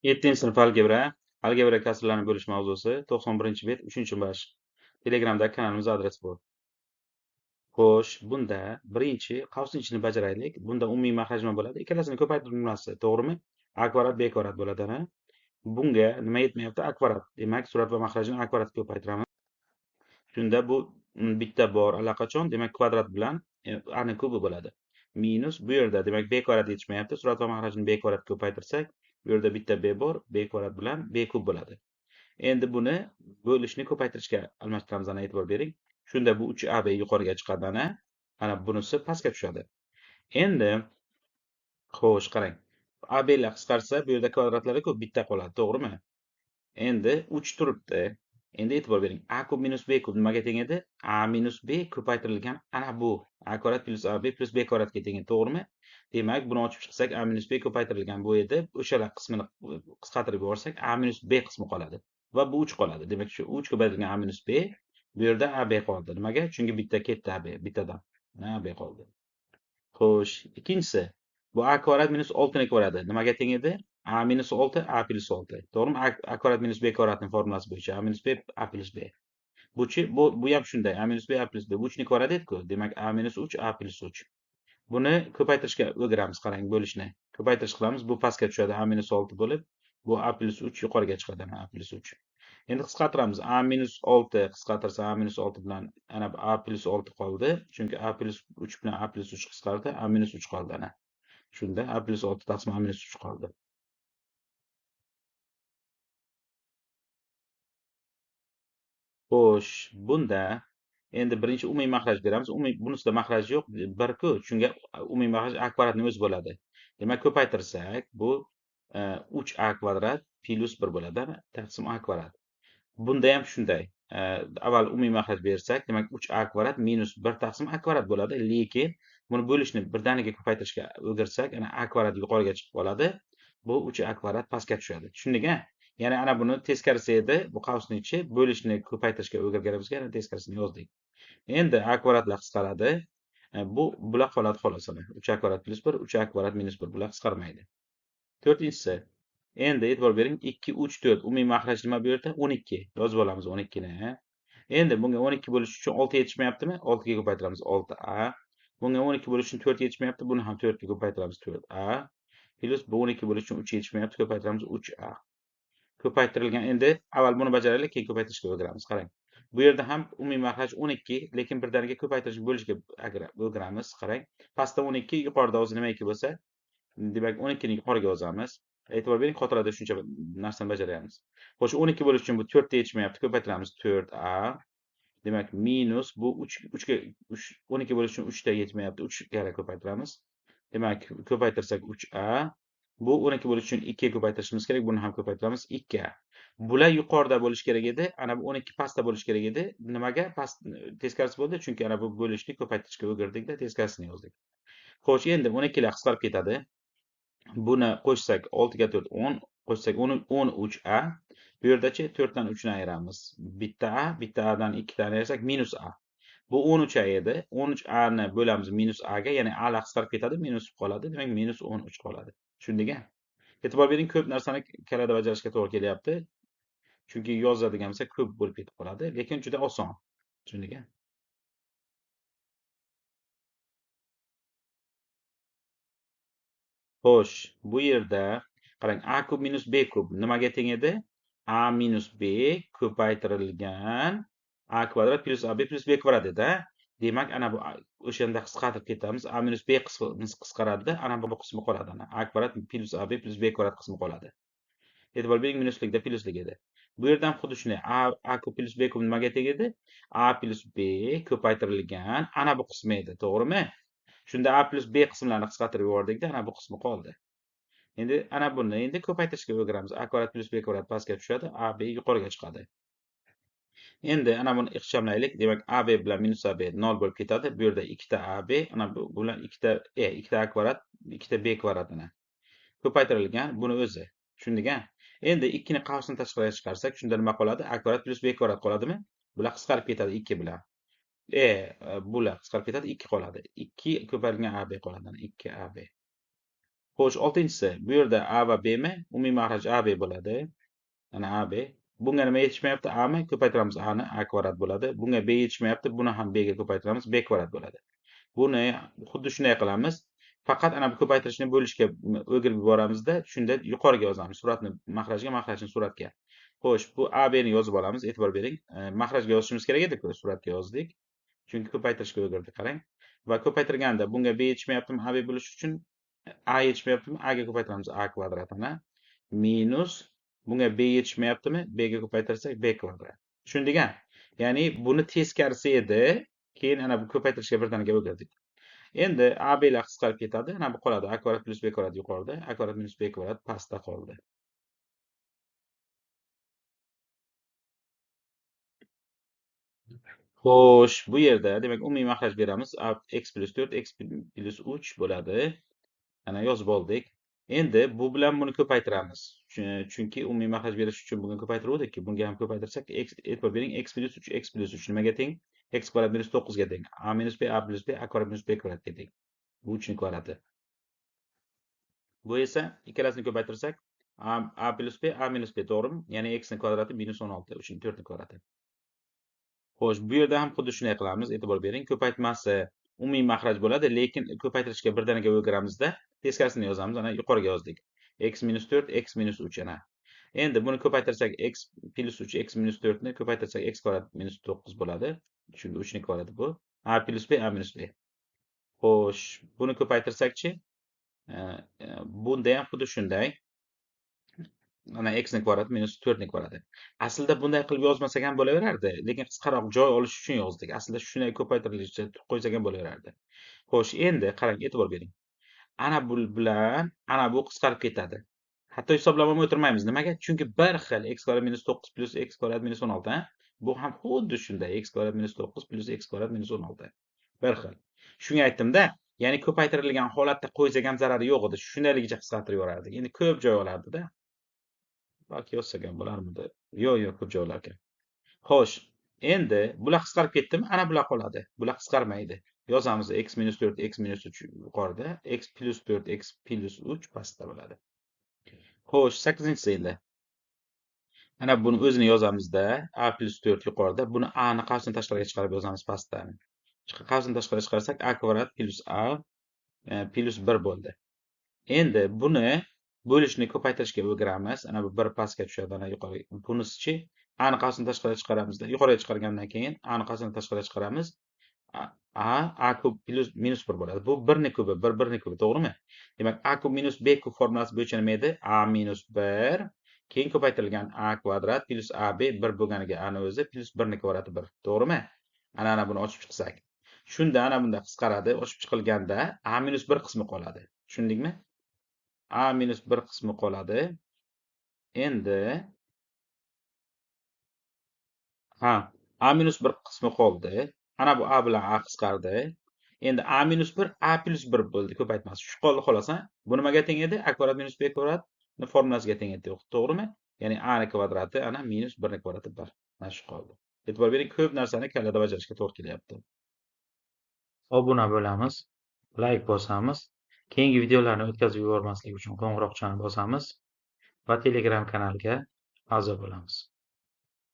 7 sinf algebra kasrlarni bo'lish mavzusi 91-bet 3-bash. Telegramdagi kanalimiz adresi bu. Xo'sh, bunda birinchi qavsning ichini bajaraylik. Bunda umumiy maxraj nima bo'ladi? Ikkalasini ko'paytirmasi, to'g'rimi? A kvadrat B kvadrat bo'ladi. Bunga nima yetmayapti? A kvadrat. Demak, surat va maxrajni A kvadratga ko'paytiramiz. Shunda bu bitta bor allaqachon, demak kvadrat bilan A ni kubi bo'ladi. Minus bu yerda demak B kvadrat yetishmayapti. Surat va maxrajni B kvadratga ko'paytirsak, bu yerda bitta B bor, B kvadrat bilan B kub bo'ladi. Endi buni bo'lishni ko'paytirishga almashtiramiz. Ana e'tibor bering. Shunda bu 3AB yuqoriga chiqadi ana. Ana bunisi pastga tushadi. Endi xo'sh, qarang. ABlar qisqarsa, bu yerda kvadratlar ko'p, bitta qoladi, to'g'rimi? Endi 3 turibdi. Endi e'tibor bering. A kub minus B kub nimaga teng edi? A minus B ko'paytirilgan ana bu. A kvadrat plus AB plus B kvadratga teng edi, to'g'rimi? Demak, buni ochib chiqsak, A minus B ko'paytirilgan bu edi. O'shalar qismini qisqartirib yuborsak, A minus B qismi qoladi. Va bu 3 qoladi. Demak, shu 3 ko'paytirilgan A minus B, bu yerda AB qoldi. Nimaga? Chunki bitta ketdi AB, bittadan. AB qoldi. Xo'sh, ikkinchisi. Bu A kvadrat minus 6 ni ko'radi. Nimaga teng edi? A minus 6, A plus 6. To'g'rimi? A kvadrat minus B kvadratning formulasi bo'yicha A minus B, A plus B. Bu ham shunday. A minus B, A plus B. Bu 3 ni ko'radi-ku. Demak, A minus 3, A plus 3. Buni ko'paytirishga o'giramiz, qarang, bo'lishni. Ko'paytirish qilamiz. Bu pastga tushadi, A minus 6 bo'lib. Bu A plus 3 yuqoriga chiqadi, A plus 3. Endi qisqartiramiz. A minus 6 qisqartirsa, A minus 6 bilan ana A plus 6 qoldi. Chunki A plus 3 bilan A plus 3 qisqardi, A minus 3 qoldi ana. Shunda A plus 6 taqsim A minus 3 qoldi. Xo'sh, bunda endi birinchi umumiy maxraj beramiz. Bunisida maxraj yo'q, 1-ku. Shunga umumiy maxraj A kvadratning o'zi bo'ladi. Demak, ko'paytirsak, bu 3A kvadrat plus 1 bo'ladi, taqsim A kvadrat. Bunda ham shunday. Avval umumiy maxraj bersak, demak 3A kvadrat minus 1 taqsim A kvadrat bo'ladi. Lekin buni bo'lishni birdaniga ko'paytirishga o'girsak, ana A kvadrat yuqoriga chiqib qoladi. Bu 3A kvadrat pastga tushadi. Tushundingmi? Ya'ni ana buni teskarisi edi, bu qavsning ichi bo'lishni ko'paytirishga o'girganimizga ana teskarisini yozdik. Endi A kvadratlar qisqaradi. Bular qoladi xolos. 3A kvadrat plus 1, 3A kvadrat minus 1 bular qisqarmaydi. To'rtinchisi. Endi e'tibor bering, 2, 3, 4 umumiy maxraj nima bu yerda? 12. Yozib olamiz 12 ni. Endi bunga 12 bo'lish uchun 6 yetishmayaptimi? 6 ga ko'paytiramiz 6A. Bunga 12 bo'lish uchun 4 yetishmayapti, buni ham 4 ga ko'paytiramiz 4A. Plus bu 12 bo'lish uchun 3 yetishmayapti, ko'paytiramiz 3A. Ko'paytirilgan. Endi avval buni bajaraylik, keyin ko'paytirishga o'giramiz. Qarang. Bu yerda ham umumiy maxraj 12, lekin birdaniga ko'paytirish bo'lishga o'giramiz. Qarang. Pastda 12, yuqorida o'zi nima 2 bo'lsa, demak 12 ni yuqoriga yozamiz. E'tibor bering, xotirada shuncha narsani bajaryapmiz. Xo'sh, 12 bo'lish uchun bu 4 ta yetishmayapti, ko'paytiramiz 4A. Demak, minus bu 3 ga 12 bo'lish uchun 3 ta yetmayapti, 3 karra ko'paytiramiz. Demak, ko'paytirsak 3A. Bu 12 bo'lish uchun 2 ga ko'paytirishimiz kerak, buni ham ko'paytiramiz 2A. Bular yuqorida bo'lish kerak edi, ana bu 12 pastda bo'lish kerak edi. Nimaga? Past teskarisi bo'ldi, chunki ana bu bo'lishni ko'paytirishga o'girdikda teskarisini yozdik. Xo'sh, endi 12 lar qisqarib ketadi. Buni qo'shsak 6 ga 4 10, qo'shsak 13A. Bu yerdachi 4 dan 3 ni ayiramiz. Bitta A, bitta A'dan 2 tani ayirsak minus A. Bu 13A edi. 13A ni bo'lamiz minus A ga, ya'ni A lar qisqarib ketadi, minus qoladi. Demak, minus 13 qoladi. Tushundingmi? E'tibor bering, ko'p narsani kalada bajarishga to'g'ri kelyapti. Chunki yozadigan bo'lsa ko'p bo'lib ketib qoladi, lekin juda oson. Tushundingmi? Xo'sh, bu yerda qarang, A kub minus B kub nimaga teng edi? A minus B ko'paytirilgan A kvadrat plus AB plus B kvadrat edi. Demak, ana bu o'shanda qisqartirib ketamiz. A minus B qismi qisqaradi, ana bu qismi qoladi. Ana A kvadrat plus AB plus B kvadrat qismi qoladi. E'tibor bering, minuslikda plyuslik edi. Bu yerda ham xuddi shunday. A kub plus B kub nimaga teng edi? A plus B ko'paytirilgan ana bu qismi edi, to'g'rimi? Shunda A plus B qismlarini qisqartirib yubordikda ana bu qismi qoldi. Endi ana buni endi ko'paytirishga o'giramiz. A kvadrat plus B kvadrat pastga tushadi, AB yuqoriga chiqadi. Endi ana buni ixchamlaylik. Demak, AB bilan minus AB 0 bo'lib ketadi. Bu yerda 2 ta AB, ana bu bilan 2 ta A kvadrat, 2 ta B kvadrat ana. Ko'paytirilgan buni o'zi. Tushundingmi? Endi 2 ni qavsini tashqariga chiqarsak, shunda nima qoladi? A kvadrat plus B kvadrat qoladimi? Bular qisqarib ketadi 2 bilan. Bular qisqarib ketadi, 2 qoladi. 2 ko'paytirilgan AB qoladi. 2AB. Xo'sh, 6-si. Bu yerda A va B mi? Umumiy maxraj AB bo'ladi. Mana AB. Bunga nima yetishmayapti? A mi? Ko'paytiramiz A ni, A kvadrat bo'ladi. Bunga B yetishmayapti. Buni ham B ga ko'paytiramiz, B kvadrat bo'ladi. Buni xuddi shunday qilamiz. Faqat ana bu ko'paytirishni bo'lishga o'girib yuboramizda, shunda yuqoriga yozamiz. Suratni maxrajga, maxrajni suratga. Xo'sh, bu AB ni yozib olamiz. E'tibor bering. Maxrajga yozishimiz kerak edi-ku, suratga yozdik. Chunki ko'paytirishga o'girdi, qarang. Va ko'paytirganda bunga B yetishmayaptimi? AB bo'lish uchun A yetishmayaptimi? A ga ko'paytiramiz, A kvadratini minus bunga B yetishmayaptimi? B ga ko'paytirsak B kvadrat. Tushundik-a? Ya'ni buni teskarisi edi. Keyin ana bu ko'paytirishga birdaniga o'girdik. Endi ABlar qisqarib ketadi. Ana bu qoladi. A kvadrat plus B kvadrat yuqorida, A kvadrat minus B kvadrat pastda qoldi. Xo'sh, bu yerda demak umumiy maxraj beramiz. X plus 4, X plus 3 bo'ladi. Ana yozib oldik. Endi bu bilan buni ko'paytiramiz. Chunki umumiy maxraj berish uchun buni ko'paytiruvdik-ku. Bunga ham ko'paytirsak, e'tibor bering, X plus 3, X plus 3 nimaga teng? X kvadrat minus 9 ga teng. A minus B, A plus B, A kvadrat minus B kvadratga teng. Bu 3 ni kvadrati. Bu esa ikkalasini ko'paytirsak A plus B, A minus B, to'g'rimi? Ya'ni x ni kvadrati minus 16, 3 ni 4 ni kvadrati. Xo'sh, bu yerda ham xuddi shunday qilamiz. E'tibor bering. Ko'paytmasi umumiy maxraj bo'ladi, lekin ko'paytirishga birdaniga o'giramizda teskarisini yozamiz. Ana yuqoriga yozdik. X minus 4, X minus 3 ana. Endi buni ko'paytirsak x plus 3, X minus 4 ni ko'paytirsak x kvadrat minus 9 bo'ladi. Chunki 3 ni kvadrati bu. A plus B, A minus B. Xo'sh, buni ko'paytirsakchi? Bunda ham xuddi shunday. Mana x ni kvadrati minus 4 ni kvadrati. Aslida bunday qilib yozmasak ham bo'laverardi, lekin qisqaroq joy olish uchun yozdik. Aslida shunday ko'paytirilishi qo'ysak ham bo'laverardi. Xo'sh, endi qarang, e'tibor bering. Ana bu bilan ana bu qisqarib ketadi. Hatto hisoblab ham o'tirmaymiz. Nimaga? Chunki bir xil x kvadrat minus 9 plus x kvadrat minus 16, bu ham xuddi shunday x kvadrat minus 9 plus x kvadrat minus 16. Bir xil. Shunga aytdim-da, ya'ni ko'paytirilgan holatda qo'ysak ham zarari yo'q edi. Shundayligicha qisqartirib yuborardik. Endi ko'p joy olardi-da. Balki yozsak ham bo'larmidi? Yo'q, ko'p joy olar ekan. Xo'sh, endi bular qisqarib ketdimi? Ana bular qoladi. Bular qisqarmaydi. Yozamiz x minus 4, x minus 3 yuqorida, x plus 4, x plus 3 pastda bo'ladi. Xo'sh, 8-si endi. Ana buni o'zini yozamizda, a plus 4 yuqorida, buni a ni qavsini tashqariga chiqarib yozamiz pastdan. Qavsini tashqariga chiqarsak, a kvadrat plus a plus 1 bo'ldi. Endi buni bo'lishni ko'paytirishga o'giramiz. Ana bu 1 pastga tushadi, ana yuqoriga. Bunisichi a ni qavsini tashqariga chiqaramizda. Yuqoriga chiqargandan keyin a ni qavsini tashqariga chiqaramiz. A kub plus minus 1 bo'ladi. Bu 1 ni kubi, 1 1 ni kubi, to'g'rimi? Demak, a kub minus b kub formulasi bo'yicha nima edi? A minus 1 keyin ko'paytirilgan a kvadrat plus ab 1 bo'lganiga a ni o'zi plus 1 ni kvadrati 1, to'g'rimi? Ana buni ochib chiqsak. Shunda ana bunda qisqaradi. Ochib chiqilganda a minus 1 qismi qoladi. Tushundingmi? A minus 1 qismi qoladi. Endi A minus 1 qismi qoldi. Ana bu A bilan A qisqardi. Endi A minus 1 A plus 1 bo'ldi ko'paytmasi. Shu qoldi xolos, ha? Bu nimaga teng edi? A kvadrat minus B kvadrat formulasiga teng edi, to'g'rimi? Ya'ni A ni kvadrati ana minus 1 ni kvadrati 1. Mana shu qoldi. E'tibor bering, ko'p narsani kallada bajarishga to'g'ri kelyapti. Obuna bo'lamiz, like bosamiz. Keyingi videolarni o'tkazib yubormaslik uchun qo'ng'iroqchani bosamiz va Telegram kanaliga a'zo bo'lamiz.